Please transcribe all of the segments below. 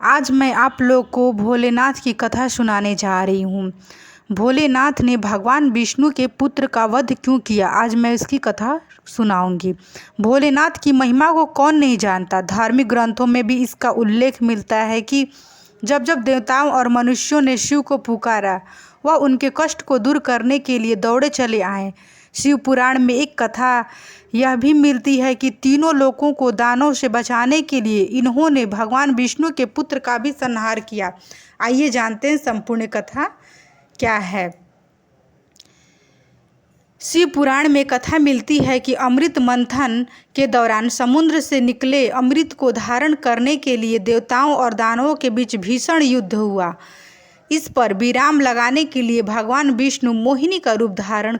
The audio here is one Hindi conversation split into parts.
आज मैं आप लोग को भोलेनाथ की कथा सुनाने जा रही हूँ। भोलेनाथ ने भगवान विष्णु के पुत्र का वध क्यों किया, आज मैं इसकी कथा सुनाऊंगी। भोलेनाथ की महिमा को कौन नहीं जानता। धार्मिक ग्रंथों में भी इसका उल्लेख मिलता है कि जब जब देवताओं और मनुष्यों ने शिव को पुकारा, वह उनके कष्ट को दूर करने के लिए दौड़े चले आए। शिव पुराण में एक कथा यह भी मिलती है कि तीनों लोगों को दानों से बचाने के लिए इन्होंने भगवान विष्णु के पुत्र का भी संहार किया। आइए जानते हैं संपूर्ण कथा क्या है। शिव पुराण में कथा मिलती है कि अमृत मंथन के दौरान समुद्र से निकले अमृत को धारण करने के लिए देवताओं और दानवों के बीच भीषण युद्ध हुआ। इस पर विराम लगाने के लिए भगवान विष्णु मोहिनी का रूप धारण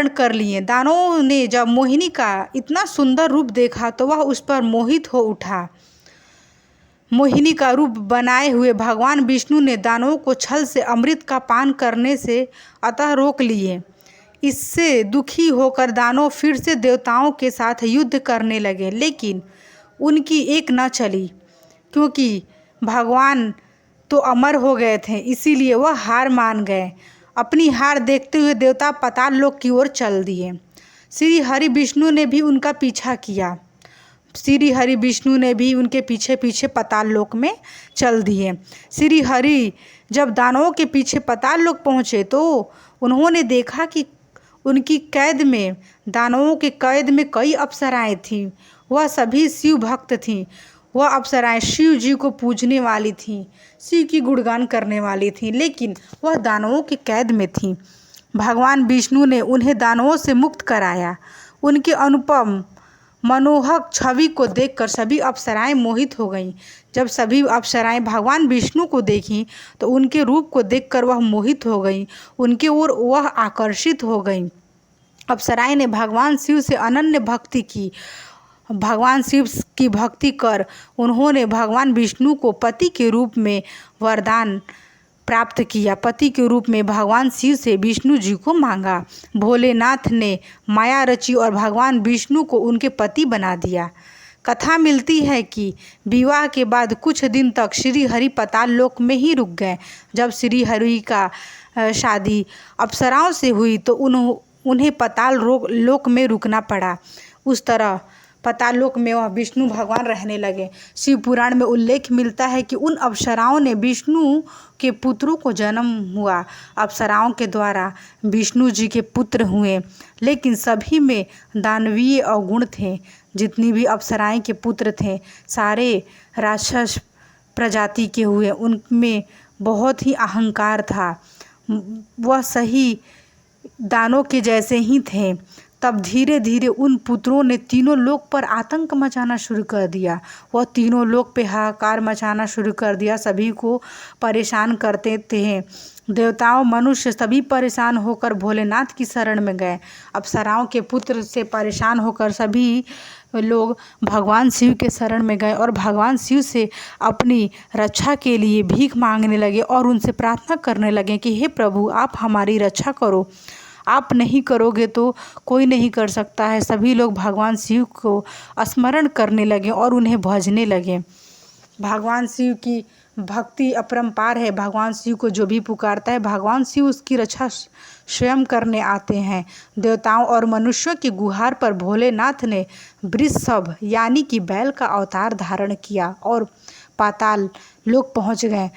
कर लिए। दानवों ने जब मोहिनी का इतना सुंदर रूप देखा तो वह उस पर मोहित हो उठा। मोहिनी का रूप बनाए हुए भगवान विष्णु ने दानवों को छल से अमृत का पान करने से अतः रोक लिए। इससे दुखी होकर दानव फिर से देवताओं के साथ युद्ध करने लगे, लेकिन उनकी एक न चली, क्योंकि भगवान तो अमर हो गए थे, इसीलिए वह हार मान गए। अपनी हार देखते हुए देवता पाताल लोक की ओर चल दिए। श्री हरि विष्णु ने भी उनका पीछा किया। श्री हरि विष्णु ने भी उनके पीछे पीछे पाताल लोक में चल दिए। श्री हरि जब दानवों के पीछे पाताल लोक पहुँचे तो उन्होंने देखा कि उनकी कैद में, दानवों के कैद में कई अप्सराएं थीं। वह सभी शिव भक्त थीं। वह अप्सराएं शिव जी को पूजने वाली थीं, शिव की गुणगान करने वाली थीं, लेकिन वह दानवों की कैद में थीं। भगवान विष्णु ने उन्हें दानवों से मुक्त कराया। उनके अनुपम मनोहक छवि को देखकर सभी अप्सराएं मोहित हो गईं। जब सभी अप्सराएं भगवान विष्णु को देखीं तो उनके रूप को देखकर वह मोहित हो गईं, उनके ओर वह आकर्षित हो गईं। अप्सराएं ने भगवान शिव से अनन्य भक्ति की। भगवान शिव की भक्ति कर उन्होंने भगवान विष्णु को पति के रूप में वरदान प्राप्त किया। पति के रूप में भगवान शिव से विष्णु जी को मांगा। भोलेनाथ ने माया रची और भगवान विष्णु को उनके पति बना दिया। कथा मिलती है कि विवाह के बाद कुछ दिन तक श्री हरि पाताल लोक में ही रुक गए। जब श्री हरि का शादी अप्सराओं से हुई तो उन्हें पाताल लोक में रुकना पड़ा। उस तरह पाताल लोक में वह विष्णु भगवान रहने लगे। शिव पुराण में उल्लेख मिलता है कि उन अप्सराओं ने विष्णु के पुत्रों को जन्म हुआ। अप्सराओं के द्वारा विष्णु जी के पुत्र हुए, लेकिन सभी में दानवीय अवगुण थे। जितनी भी अप्सराएं के पुत्र थे सारे राक्षस प्रजाति के हुए। उनमें बहुत ही अहंकार था। वह सही दानों के जैसे ही थे। तब धीरे धीरे उन पुत्रों ने तीनों लोक पर आतंक मचाना शुरू कर दिया। वह तीनों लोक पे हाहाकार मचाना शुरू कर दिया, सभी को परेशान करते थे। देवताओं मनुष्य सभी परेशान होकर भोलेनाथ की शरण में गए। अप्सराओं के पुत्र से परेशान होकर सभी लोग भगवान शिव के शरण में गए और भगवान शिव से अपनी रक्षा के लिए भीख मांगने लगे और उनसे प्रार्थना करने लगे कि हे प्रभु, आप हमारी रक्षा करो। आप नहीं करोगे तो कोई नहीं कर सकता है। सभी लोग भगवान शिव को स्मरण करने लगे और उन्हें भजने लगे। भगवान शिव की भक्ति अपरंपार है। भगवान शिव को जो भी पुकारता है भगवान शिव उसकी रक्षा स्वयं आते हैं। देवताओं और मनुष्यों की गुहार पर भोलेनाथ ने वृषभ यानी कि बैल का अवतार धारण किया और पाताल लोक पहुँच गए।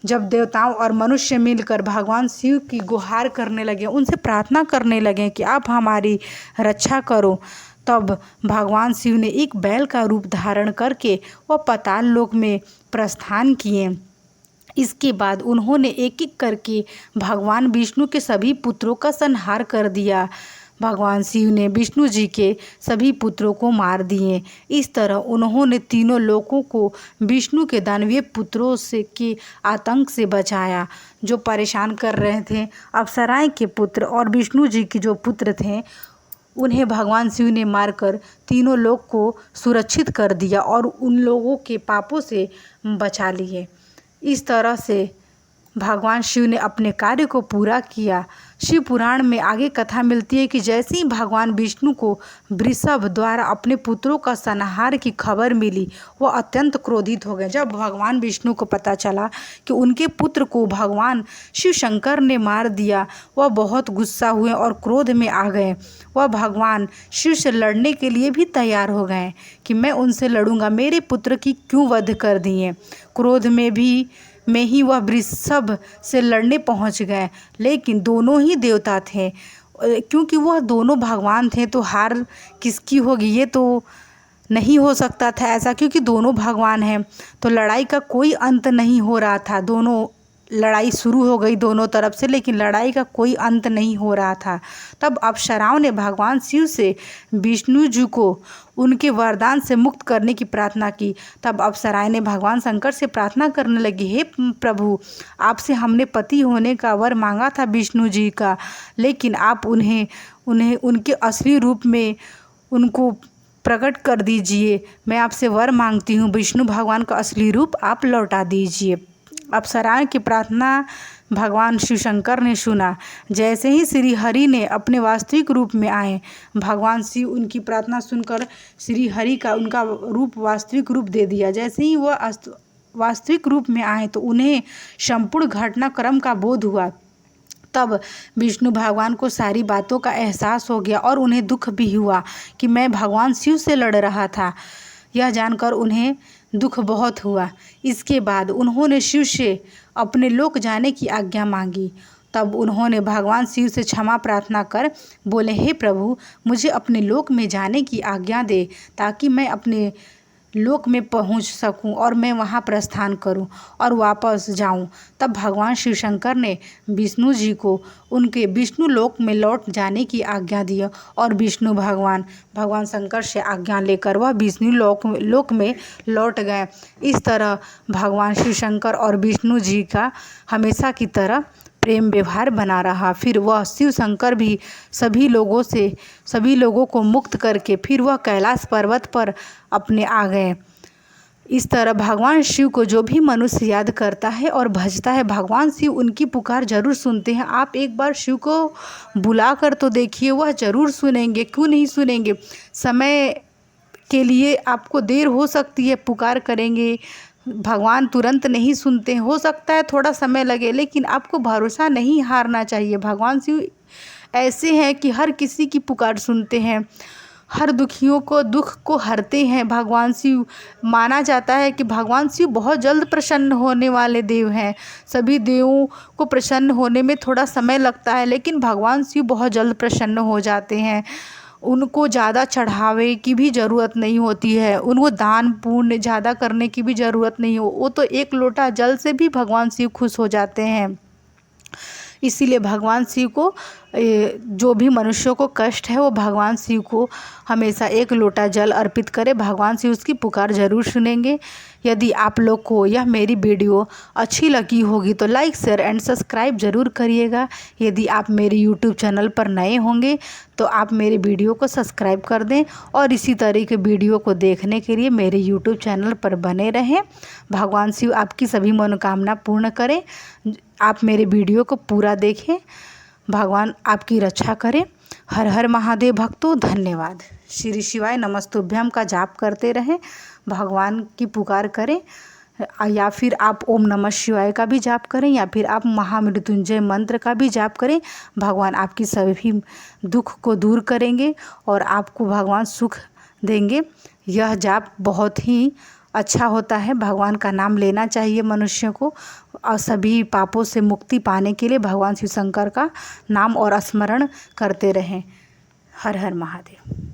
जब देवताओं और मनुष्य मिलकर भगवान शिव की गुहार करने लगे, उनसे प्रार्थना करने लगे कि आप हमारी रक्षा करो, तब भगवान शिव ने एक बैल का रूप धारण करके वह पाताल लोक में प्रस्थान किए। इसके बाद उन्होंने एक एक करके भगवान विष्णु के सभी पुत्रों का संहार कर दिया। भगवान शिव ने विष्णु जी के सभी पुत्रों को मार दिए। इस तरह उन्होंने तीनों लोकों को विष्णु के दानवीय पुत्रों से के आतंक से बचाया, जो परेशान कर रहे थे। अप्सराएं के पुत्र और विष्णु जी के जो पुत्र थे उन्हें भगवान शिव ने मारकर तीनों लोक को सुरक्षित कर दिया और उन लोगों के पापों से बचा लिए। इस तरह से भगवान शिव ने अपने कार्य को पूरा किया। शिव पुराण में आगे कथा मिलती है कि जैसे ही भगवान विष्णु को वृषभ द्वारा अपने पुत्रों का संहार की खबर मिली, वह अत्यंत क्रोधित हो गए। जब भगवान विष्णु को पता चला कि उनके पुत्र को भगवान शिव शंकर ने मार दिया, वह बहुत गुस्सा हुए और क्रोध में आ गए। वह भगवान शिव से लड़ने के लिए भी तैयार हो गए कि मैं उनसे लड़ूंगा, मेरे पुत्र की क्यों वध कर दिए। क्रोध में ही वह वृषभ से लड़ने पहुंच गए, लेकिन दोनों ही देवता थे। क्योंकि वह दोनों भगवान थे तो हार किसकी होगी, ये तो नहीं हो सकता था ऐसा, क्योंकि दोनों भगवान हैं। तो लड़ाई का कोई अंत नहीं हो रहा था। दोनों लड़ाई शुरू हो गई दोनों तरफ से, लेकिन लड़ाई का कोई अंत नहीं हो रहा था। तब अप्सराओं ने भगवान शिव से विष्णु जी को उनके वरदान से मुक्त करने की प्रार्थना की। तब अप्सराएं ने भगवान शंकर से प्रार्थना करने लगी, हे प्रभु, आपसे हमने पति होने का वर मांगा था विष्णु जी का, लेकिन आप उन्हें उनके असली रूप में उनको प्रकट कर दीजिए। मैं आपसे वर मांगती हूँ, विष्णु भगवान का असली रूप आप लौटा दीजिए। अप्सराओं की प्रार्थना भगवान शिव शंकर ने सुना। जैसे ही श्री हरि ने अपने वास्तविक रूप में आए, भगवान शिव उनकी प्रार्थना सुनकर श्री हरि का उनका रूप वास्तविक रूप दे दिया। जैसे ही वह वास्तविक रूप में आए तो उन्हें संपूर्ण घटनाक्रम का बोध हुआ। तब विष्णु भगवान को सारी बातों का एहसास हो गया और उन्हें दुख भी हुआ कि मैं भगवान शिव से लड़ रहा था। यह जानकर उन्हें दुख बहुत हुआ। इसके बाद उन्होंने शिव से अपने लोक जाने की आज्ञा मांगी। तब उन्होंने भगवान शिव से क्षमा प्रार्थना कर बोले, हे प्रभु, मुझे अपने लोक में जाने की आज्ञा दे ताकि मैं अपने लोक में पहुंच सकूं और मैं वहां प्रस्थान करूं और वापस जाऊं। तब भगवान शिव शंकर ने विष्णु जी को उनके विष्णु लोक में लौट जाने की आज्ञा दी और विष्णु भगवान शंकर से आज्ञा लेकर वह विष्णु लोक में लौट गए। इस तरह भगवान शिव शंकर और विष्णु जी का हमेशा की तरह प्रेम व्यवहार बना रहा। फिर वह शिव शंकर भी सभी लोगों को मुक्त करके फिर वह कैलाश पर्वत पर अपने आ गए। इस तरह भगवान शिव को जो भी मनुष्य याद करता है और भजता है, भगवान शिव उनकी पुकार जरूर सुनते हैं। आप एक बार शिव को बुला कर तो देखिए, वह जरूर सुनेंगे। क्यों नहीं सुनेंगे। समय के लिए आपको देर हो सकती है, पुकार करेंगे, भगवान तुरंत नहीं सुनते हैं, हो सकता है थोड़ा समय लगे, लेकिन आपको भरोसा नहीं हारना चाहिए। भगवान शिव ऐसे हैं कि हर किसी की पुकार सुनते हैं, हर दुखियों को दुख को हरते हैं। भगवान शिव माना जाता है कि भगवान शिव बहुत जल्द प्रसन्न होने वाले देव हैं। सभी देवों को प्रसन्न होने में थोड़ा समय लगता है, लेकिन भगवान शिव बहुत जल्द प्रसन्न हो जाते हैं। उनको ज़्यादा चढ़ावे की भी ज़रूरत नहीं होती है, उनको दान पुण्य ज़्यादा करने की भी ज़रूरत नहीं हो, वो तो एक लोटा जल से भी भगवान शिव खुश हो जाते हैं। इसीलिए भगवान शिव को जो भी मनुष्यों को कष्ट है वो भगवान शिव को हमेशा एक लोटा जल अर्पित करे, भगवान शिव उसकी पुकार ज़रूर सुनेंगे। यदि आप लोग को यह मेरी वीडियो अच्छी लगी होगी तो लाइक शेयर एंड सब्सक्राइब ज़रूर करिएगा। यदि आप मेरे यूट्यूब चैनल पर नए होंगे तो आप मेरे वीडियो को सब्सक्राइब कर दें और इसी तरह के वीडियो को देखने के लिए मेरे यूट्यूब चैनल पर बने रहें। भगवान शिव आपकी सभी मनोकामना पूर्ण करें। आप मेरे वीडियो को पूरा देखें, भगवान आपकी रक्षा करें। हर हर महादेव भक्तों, धन्यवाद। श्री शिवाय नमस्तुभ्यम का जाप करते रहें, भगवान की पुकार करें, या फिर आप ओम नमः शिवाय का भी जाप करें, या फिर आप महामृत्युंजय मंत्र का भी जाप करें। भगवान आपकी सभी दुख को दूर करेंगे और आपको भगवान सुख देंगे। यह जाप बहुत ही अच्छा होता है, भगवान का नाम लेना चाहिए मनुष्य को, और सभी पापों से मुक्ति पाने के लिए भगवान शिव शंकर का नाम और स्मरण करते रहें। हर हर महादेव।